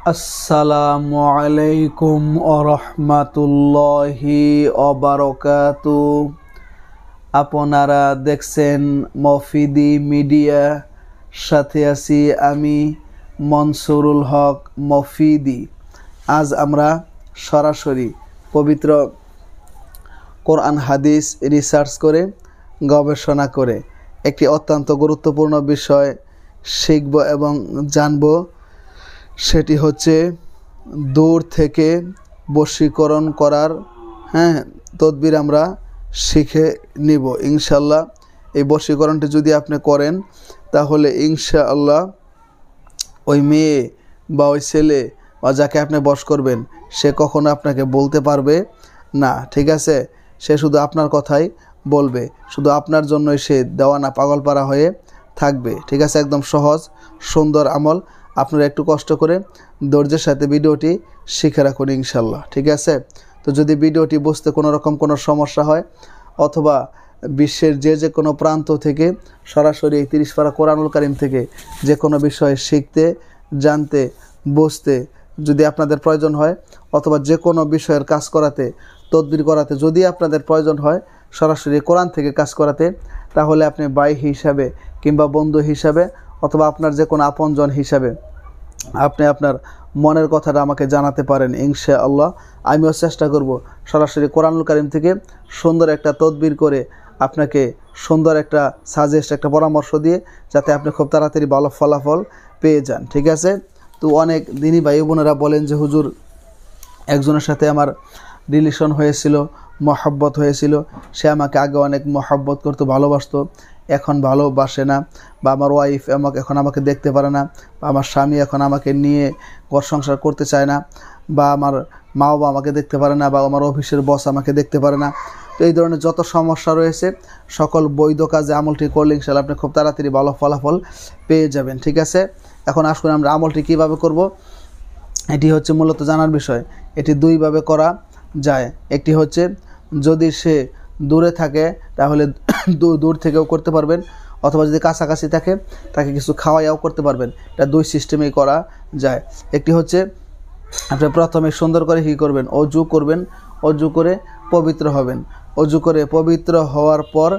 আসসালামু আলাইকুম ওরহমাতুল্লাহি ওবারাকাতু। আপনারা দেখছেন মফিদি মিডিয়া, সাথে আছি আমি মনসুরুল হক মফিদি। আজ আমরা সরাসরি পবিত্র কোরআন হাদিস রিসার্চ করে গবেষণা করে একটি অত্যন্ত গুরুত্বপূর্ণ বিষয় শিখব এবং জানব। সেটি হচ্ছে দূর থেকে বশীকরণ করার তদবির আমরা শিখে নিব ইনশাআল্লাহ। এই বশীকরণটি যদি আপনি করেন তাহলে ইনশাআল্লাহ ওই মেয়ে বা ওই ছেলে বা যাকে আপনি বশ করবেন সে কখনো আপনাকে বলতে পারবে না, ঠিক আছে? সে শুধু আপনার কথাই বলবে, শুধু আপনার জন্যই সে দেওয়ানা পাগলপাড়া হয়ে থাকবে, ঠিক আছে? একদম সহজ সুন্দর আমল। আপনারা একটু কষ্ট করে ধৈর্যের সাথে ভিডিওটি শিখে রাখুন ইনশাল্লাহ, ঠিক আছে? তো যদি ভিডিওটি বুঝতে কোনো রকম কোনো সমস্যা হয় অথবা বিশ্বের যে কোনো প্রান্ত থেকে সরাসরি 30 পারা কোরআনুল কারীম থেকে যে কোনো বিষয় শিখতে, জানতে, বুঝতে যদি আপনাদের প্রয়োজন হয় অথবা যে কোনো বিষয়ের কাজ করাতে, তদবির করাতে যদি আপনাদের প্রয়োজন হয় সরাসরি কোরআন থেকে কাজ করাতে, তাহলে আপনি ভাই হিসাবে কিংবা বন্ধু হিসাবে অথবা আপনার যে কোনো আপনজন হিসাবে আপনি আপনার মনের কথাটা আমাকে জানাতে পারেন ইনশাআল্লাহ। আমিও চেষ্টা করব সরাসরি কোরআনুল কারীম থেকে সুন্দর একটা তদবির করে আপনাকে সুন্দর একটা সাজেস্ট, একটা পরামর্শ দিয়ে যাতে আপনি খুব তাড়াতাড়ি ভালো ফলাফল পেয়ে যান, ঠিক আছে? তো অনেক দিনই ভাই বোনেরা বলেন যে হুজুর, একজনের সাথে আমার রিলেশন হয়েছিল, মহব্বত হয়েছিল, সে আমাকে আগে অনেক মহব্বত করতো, ভালোবাসতো, এখন ভালোবাসে না, বা আমার ওয়াইফ এখন আমাকে দেখতে পারে না, বা আমার স্বামী এখন আমাকে নিয়ে ঘর সংসার করতে চায় না, বা আমার মা বাবা আমাকে দেখতে পারে না, বা আমার অফিসের বস আমাকে দেখতে পারে না। তো এই ধরনের যত সমস্যা রয়েছে সকল বৈধ কাজে আমলটি করলে ইনশাআল্লাহ আপনি খুব তাড়াতাড়ি ভালো ফলাফল পেয়ে যাবেন, ঠিক আছে? এখন আসুন আমরা আমলটি কীভাবে করব। এটি হচ্ছে মূলত জানার বিষয়। এটি দুইভাবে করা যায়। একটি হচ্ছে যদি সে দূরে থাকে তাহলে দূর থেকেও করতে পারবেন, অথবা যদি কাছাকাছি থাকে তাকে কিছু খাওয়াইয়াও করতে পারবেন। এটা দুই সিস্টেমেই করা যায়। একটি হচ্ছে আপনি প্রথমে সুন্দর করে কী করবেন, অজু করবেন, অজু করে পবিত্র হবেন। অজু করে পবিত্র হওয়ার পর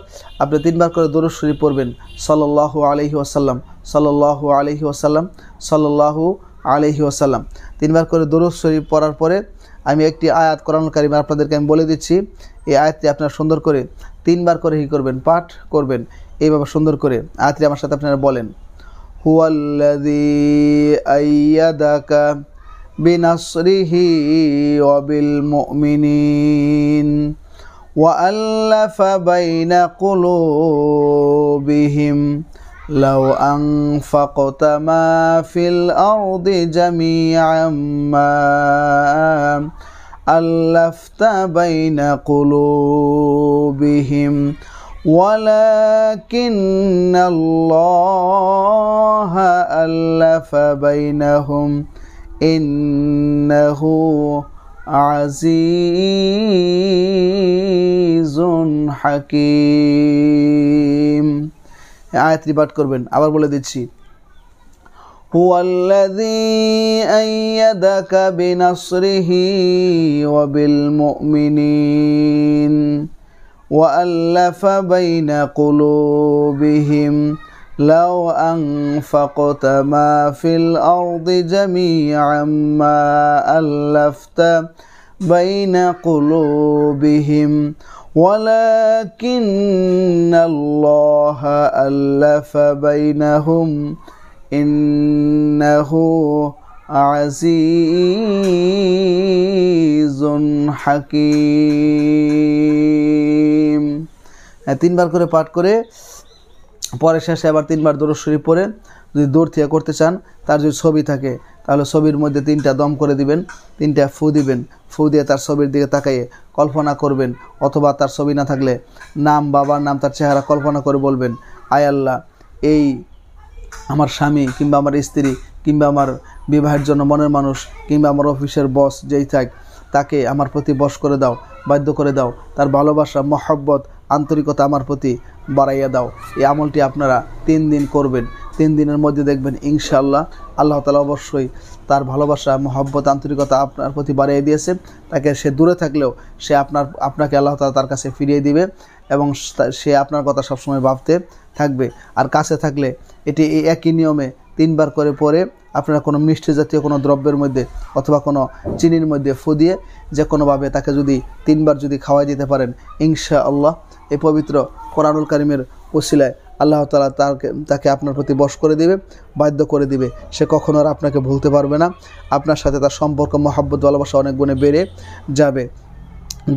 আপনি 3 বার করে দরুদ শরীফ পড়বেন, সাল্লাল্লাহু আলাইহি ওয়াসাল্লাম, সাল্লাল্লাহু আলাইহি ওয়াসাল্লাম, সাল্লাল্লাহু আলাইহি ওয়াসাল্লাম। 3 বার করে দরুদ শরীফ পড়ার পরে আমি একটি আয়াত কোরআনুল কারীম আপনাদেরকে আমি বলে দিচ্ছি। এই আয়াতটি আপনারা সুন্দর করে 3 বার করে কী করবেন, পাঠ করবেন। এইভাবে সুন্দর করে আয়াতটি আমার সাথে আপনারা বলেন, হুয়াল্লাযী আইয়াদাকা বিনাসরিহি ওয়া বিল মুমিনিন ওয়া আল্লাফা বাইনা কুলুবিহিম লাউ আনফাকতা মা ফিল আরদি জামিআম মা আল্লাফতা বাইনা কুলুবিহিম ওয়ালাকিন্নাল্লাহা আল্লাফা বাইনাহুম ইন্নাহু আজিজুন হাকীম। আয়াতটি পাঠ করবেন। আবার বলে দিচ্ছি, হুয়াল্লাযী আইয়াদাকা বিনাসরিহি ওয়া বিল মুমিনিন ওয়া আল্লাফা বাইনা কুলুবিহিম লাউ আনফাকতা মা ফিল আরদি জামিআম মা আল্লাফতা বাইনা কুলুবিহিম ওয়ালাকিন্নাল্লাহা আল্লাফা বাইনাহুম ইন্নাহু আজিজুন হাকীম। 3 বার করে পাঠ করে পরে শেষে আবার 3 বার দরুদ শরীফ পড়ে, যদি দূর থেকে করতে চান তার যদি ছবি থাকে তাহলে ছবির মধ্যে 3টা দম করে দিবেন, 3টা ফু দিবেন। ফু দিয়ে তার ছবির দিকে তাকাইয়ে কল্পনা করবেন, অথবা তার ছবি না থাকলে নাম, বাবার নাম, তার চেহারা কল্পনা করে বলবেন, আয় আল্লাহ, এই আমার স্বামী কিংবা আমার স্ত্রী কিংবা আমার বিবাহের জন্য মনের মানুষ কিংবা আমার অফিসের বস যেই থাক তাকে আমার প্রতি বশ করে দাও, বাধ্য করে দাও, তার ভালোবাসা, মহব্বত, আন্তরিকতা আমার প্রতি বাড়াইয়া দাও। এই আমলটি আপনারা 3 দিন করবেন। 3 দিনের মধ্যে দেখবেন ইনশাআল্লাহ আল্লাহ তাআলা অবশ্যই তার ভালোবাসা মহব্বত আন্তরিকতা আপনার প্রতি বাড়িয়ে দিয়েছে। তাকে সে দূরে থাকলেও সে আপনাকে আল্লাহ তাআলা তার কাছে ফিরিয়ে দিবে এবং সে আপনার কথা সবসময় ভাবতে থাকবে। আর কাছে থাকলে এটি এই একই নিয়মে 3 বার করে পরে আপনারা কোনো মিষ্টি জাতীয় কোনো দ্রব্যের মধ্যে অথবা কোনো চিনির মধ্যে ফু দিয়ে যে কোনোভাবে তাকে যদি 3 বার যদি খাওয়াই দিতে পারেন ইনশাআল্লাহ এই পবিত্র কোরআনুল কারীমের ওসিলায় আল্লাহ তাআলা তাকে আপনার প্রতি বশ করে দিবে, বাধ্য করে দিবে। সে কখনো আর আপনাকে ভুলতে পারবে না। আপনার সাথে তার সম্পর্ক মহব্বত ভালোবাসা অনেক গুণে বেড়ে যাবে।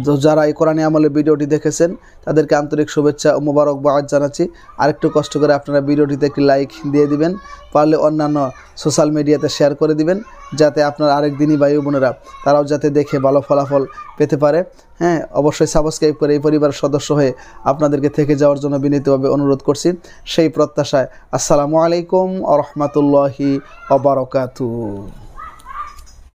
তো যারা এই কোরআনী আমলের ভিডিওটি দেখেছেন তাদেরকে আন্তরিক শুভেচ্ছা ও মোবারকবাদ জানাচ্ছি। আরেকটু কষ্ট করে আপনারা ভিডিওটিতে একটি লাইক দিয়ে দিবেন, পারলে অন্যান্য সোশ্যাল মিডিয়াতে শেয়ার করে দিবেন, যাতে আপনার আরেক দিনই ভাই বোনেরা তারাও যাতে দেখে ভালো ফলাফল পেতে পারে। হ্যাঁ, অবশ্যই সাবস্ক্রাইব করে এই পরিবারের সদস্য হয়ে আপনাদেরকে থেকে যাওয়ার জন্য বিনীতভাবে অনুরোধ করছি। সেই প্রত্যাশায় আসসালামু আলাইকুম ওয়া রাহমাতুল্লাহি ওয়া বারাকাতুহু।